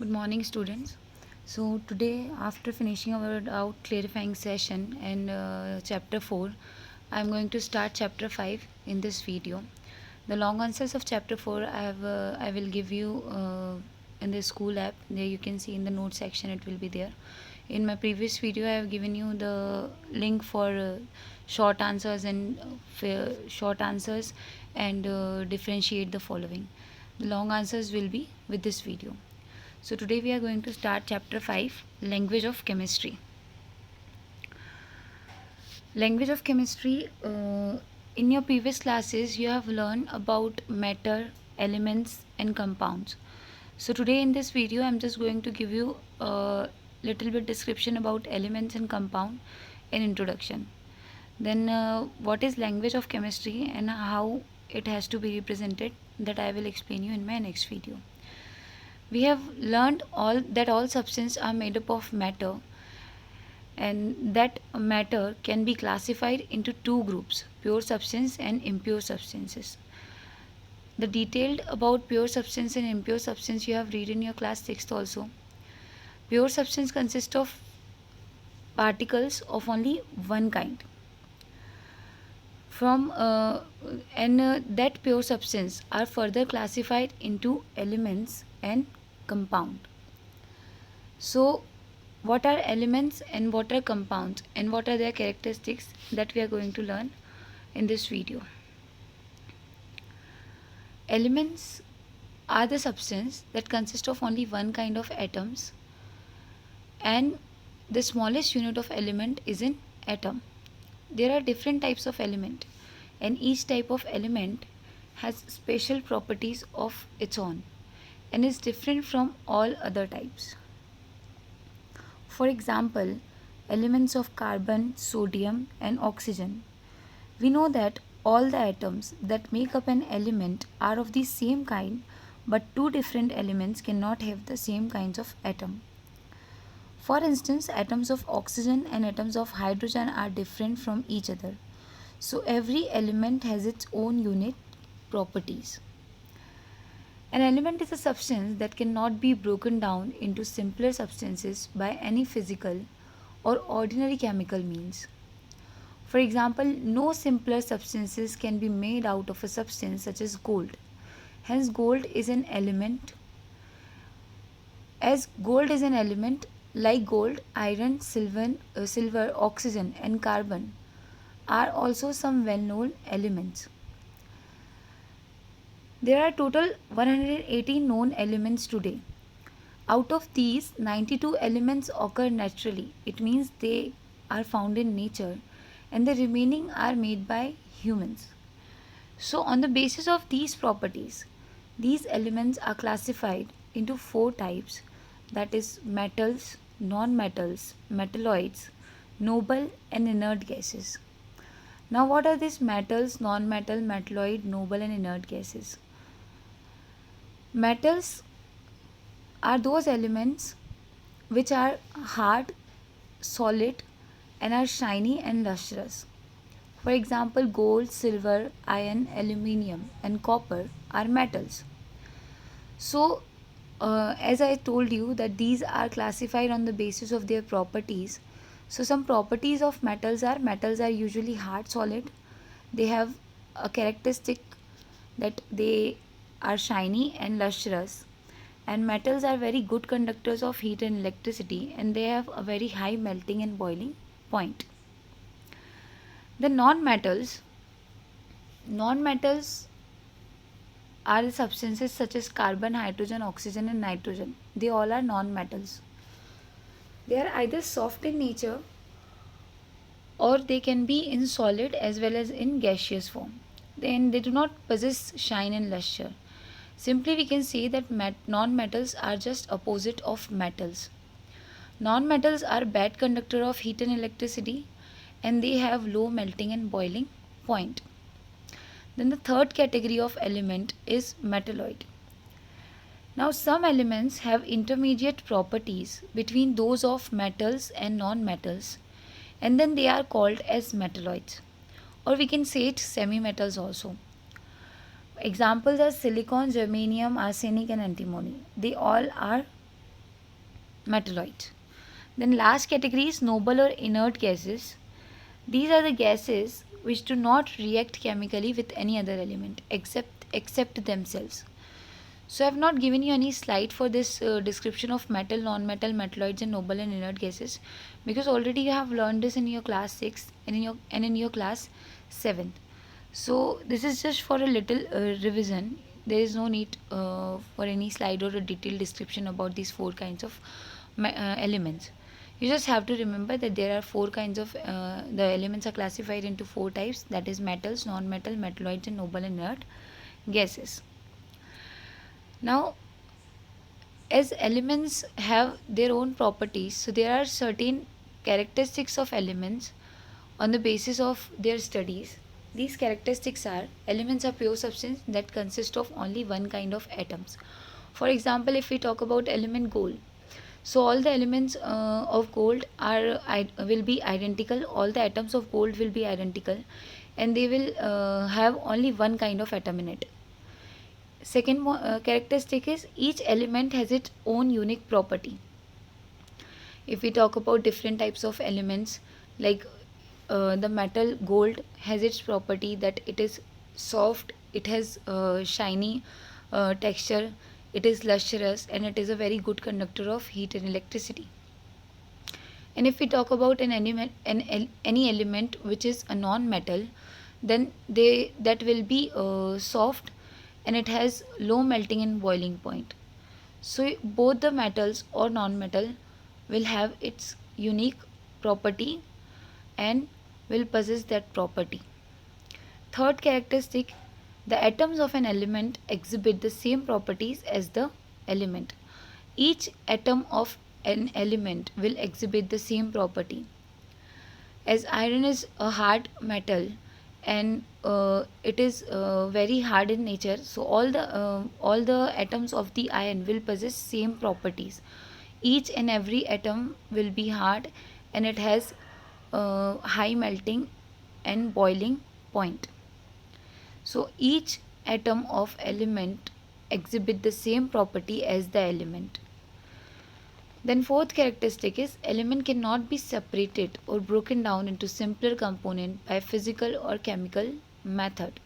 Good morning, students. So today, after finishing our doubt clarifying session and chapter 4, I am going to start chapter 5 in this video. The long answers of chapter 4 I will give you in the school app. There you can see in the note section it will be there. In my previous video, I have given you the link for short answers and short answers and differentiate the following. The long answers will be with this video. So today we are going to start chapter 5, language of chemistry. Language of chemistry, in your previous classes you have learned about matter, elements and compounds. So today in this video I'm just going to give you a little bit description about elements and compound in introduction. Then what is language of chemistry and how it has to be represented, that I will explain you in my next video. We have learned all substances are made up of matter, and that matter can be classified into two groups: pure substance and impure substances. The detailed about pure substance and impure substance you have read in your class 6th also. Pure substance consists of particles of only one kind from and that pure substance are further classified into elements and compound. So what are elements and what are compounds and what are their characteristics, that we are going to learn in this video. Elements are the substance that consist of only one kind of atoms, and the smallest unit of element is an atom. There are different types of element, and each type of element has special properties of its own and is different from all other types. For example, elements of carbon, sodium and oxygen. We know that all the atoms that make up an element are of the same kind, but two different elements cannot have the same kinds of atom. For instance, atoms of oxygen and atoms of hydrogen are different from each other. So every element has its own unique properties. An element is a substance that cannot be broken down into simpler substances by any physical or ordinary chemical means. For example, no simpler substances can be made out of a substance such as gold. Hence, gold is an element. As gold is an element, like gold, iron, silver, oxygen, and carbon are also some well known elements. There are total 180 known elements today. Out of these, 92 elements occur naturally. It means they are found in nature, and the remaining are made by humans. So, on the basis of these properties, these elements are classified into four types, that is, metals, non metals, metalloids, noble, and inert gases. Now, what are these metals, non metal, metalloid, noble, and inert gases? Metals are those elements which are hard, solid, and are shiny and lustrous. For example, gold, silver, iron, aluminium, and copper are metals. So, as I told you that these are classified on the basis of their properties. So, some properties of metals are usually hard, solid. They have a characteristic that they are shiny and lustrous, and metals are very good conductors of heat and electricity, and they have a very high melting and boiling point. The non-metals are the substances such as carbon, hydrogen, oxygen and nitrogen. They all are non-metals. They are either soft in nature or they can be in solid as well as in gaseous form. Then they do not possess shine and luster. Simply we can say that non-metals are just opposite of metals. Non-metals are bad conductor of heat and electricity, and they have low melting and boiling point. Then the third category of element is metalloid. Now some elements have intermediate properties between those of metals and non-metals, and then they are called as metalloids, or we can say it semi-metals also. Examples are silicon, germanium, arsenic and antimony. They all are metalloids. Then last category is noble or inert gases. These are the gases which do not react chemically with any other element except themselves. So I have not given you any slide for this description of metal, non-metal, metalloids and noble and inert gases, because already you have learned this in your class 6 and in your class 7th. So this is just for a little revision. There is no need for any slide or a detailed description about these four kinds of elements. You just have to remember that there are four kinds of the elements are classified into four types, that is metals, non-metal, metalloids and noble and inert gases. Now, as elements have their own properties, so there are certain characteristics of elements on the basis of their studies. These characteristics are: elements are pure substance that consist of only one kind of atoms. For example, if we talk about element gold, so all the elements of gold will be identical. All the atoms of gold will be identical, and they will have only one kind of atom in it. Second characteristic is each element has its own unique property. If we talk about different types of elements, like the metal gold has its property that it is soft, it has shiny texture, it is lustrous, and it is a very good conductor of heat and electricity. And if we talk about any element which is a non-metal, then that will be soft and it has low melting and boiling point. So both the metals or non-metal will have its unique property and will possess that property. Third characteristic, the atoms of an element exhibit the same properties as the element. Each atom of an element will exhibit the same property. As iron is a hard metal and it is very hard in nature, so all the atoms of the iron will possess same properties. Each and every atom will be hard and it has high melting and boiling point. So each atom of element exhibit the same property as the element. Then fourth characteristic is element cannot be separated or broken down into simpler component by physical or chemical method.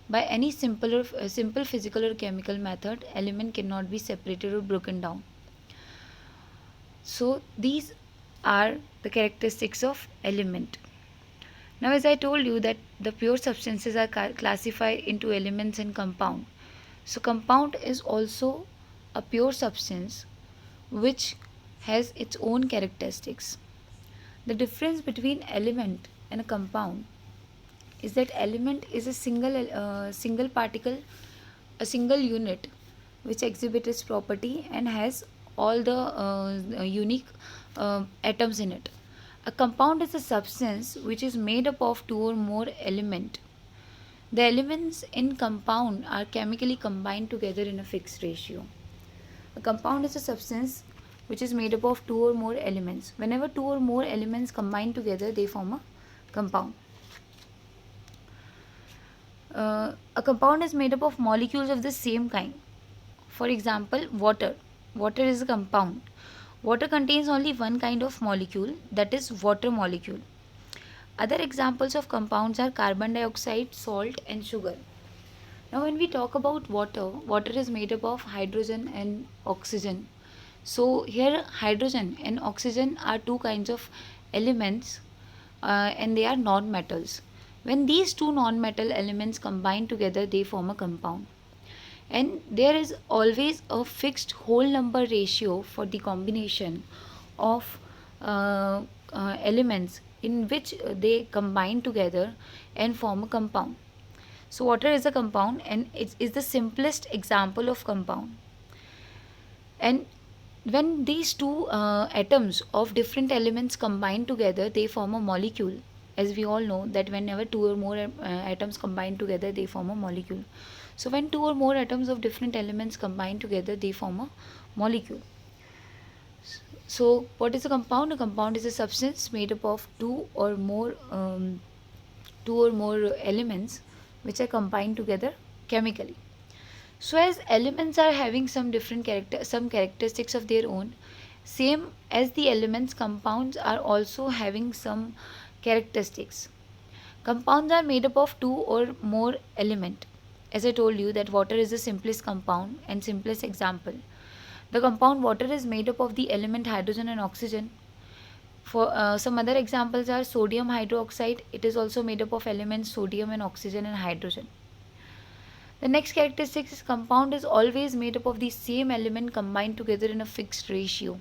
By any simple physical or chemical method, element cannot be separated or broken down. So these are the characteristics of element. Now, as I told you that the pure substances are classified into elements and compound. So compound is also a pure substance which has its own characteristics. The difference between element and a compound is that element is a single particle, a single unit which exhibits its property and has all the unique atoms in it. A compound is a substance which is made up of two or more elements. The elements in compound are chemically combined together in a fixed ratio. A compound is a substance which is made up of two or more elements. Whenever two or more elements combine together, they form a compound. A compound is made up of molecules of the same kind. For example, water. Water is a compound. Water contains only one kind of molecule, that is water molecule. Other examples of compounds are carbon dioxide, salt and sugar. Now when we talk about water, water is made up of hydrogen and oxygen. So here hydrogen and oxygen are two kinds of elements and they are non-metals. When these two non-metal elements combine together, they form a compound. And there is always a fixed whole number ratio for the combination of elements in which they combine together and form a compound. So water is a compound and it is the simplest example of compound. And when these two atoms of different elements combine together, they form a molecule. As we all know that whenever two or more atoms combine together, they form a molecule. So when two or more atoms of different elements combine together, they form a molecule. So what is a compound? A compound is a substance made up of two or more elements which are combined together chemically. So as elements are having some different characteristics of their own, Same as the elements, compounds are also having some characteristics. Compounds are made up of two or more elements. As I told you that water is the simplest compound and simplest example. The compound water is made up of the element hydrogen and oxygen. For some other examples are sodium hydroxide. It is also made up of elements sodium and oxygen and hydrogen. The next characteristic is compound is always made up of the same element combined together in a fixed ratio.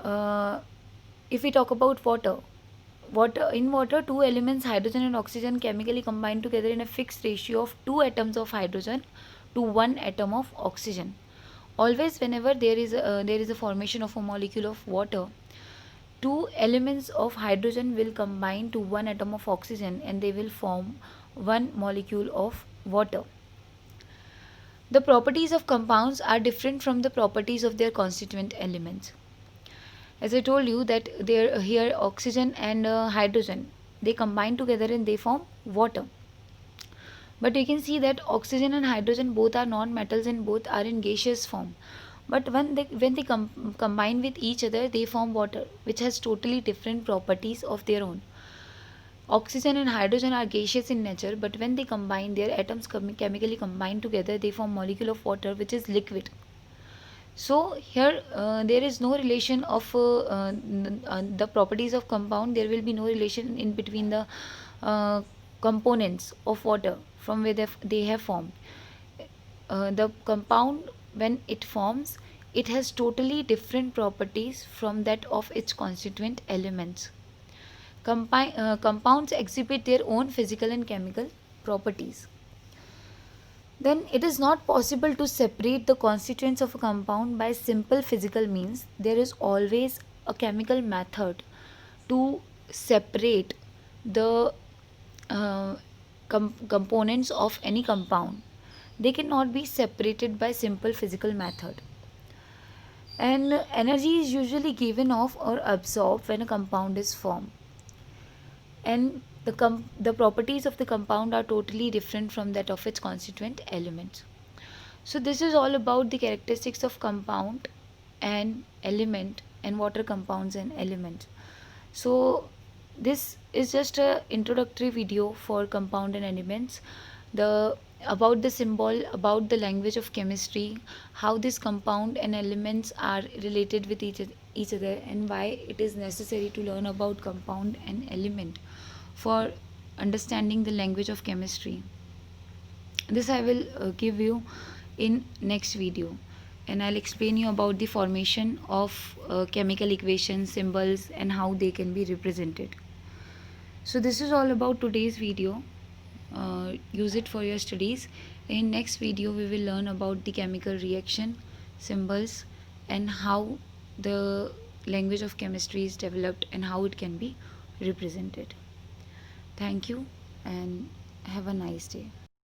Uh, if we talk about water, two elements hydrogen and oxygen chemically combine together in a fixed ratio of two atoms of hydrogen to one atom of oxygen. Always whenever there is a formation of a molecule of water, two elements of hydrogen will combine to one atom of oxygen and they will form one molecule of water. The properties of compounds are different from the properties of their constituent elements. As I told you that there here oxygen and hydrogen, they combine together and they form water. But you can see that oxygen and hydrogen both are non-metals and both are in gaseous form. But when they combine with each other, they form water, which has totally different properties of their own. Oxygen and hydrogen are gaseous in nature, but when they combine, their atoms chemically combine together, they form molecule of water, which is liquid. So here there is no relation of the properties of compound. There will be no relation in between the components of water from where they have formed. The compound, when it forms, it has totally different properties from that of its constituent elements. Compounds exhibit their own physical and chemical properties. Then it is not possible to separate the constituents of a compound by simple physical means. There is always a chemical method to separate the components of any compound. They cannot be separated by simple physical method. And energy is usually given off or absorbed when a compound is formed. And the properties of the compound are totally different from that of its constituent elements. So this is all about the characteristics of compound and element and water compounds and elements. So this is just a introductory video for compound and elements, the about the symbol, about the language of chemistry, how this compound and elements are related with each other, and why it is necessary to learn about compound and element for understanding the language of chemistry. This I will give you in next video, and I'll explain you about the formation of chemical equations, symbols, and how they can be represented. So this is all about today's video. Use it for your studies. In next video we will learn about the chemical reaction, symbols, and how the language of chemistry is developed and how it can be represented. Thank you and have a nice day.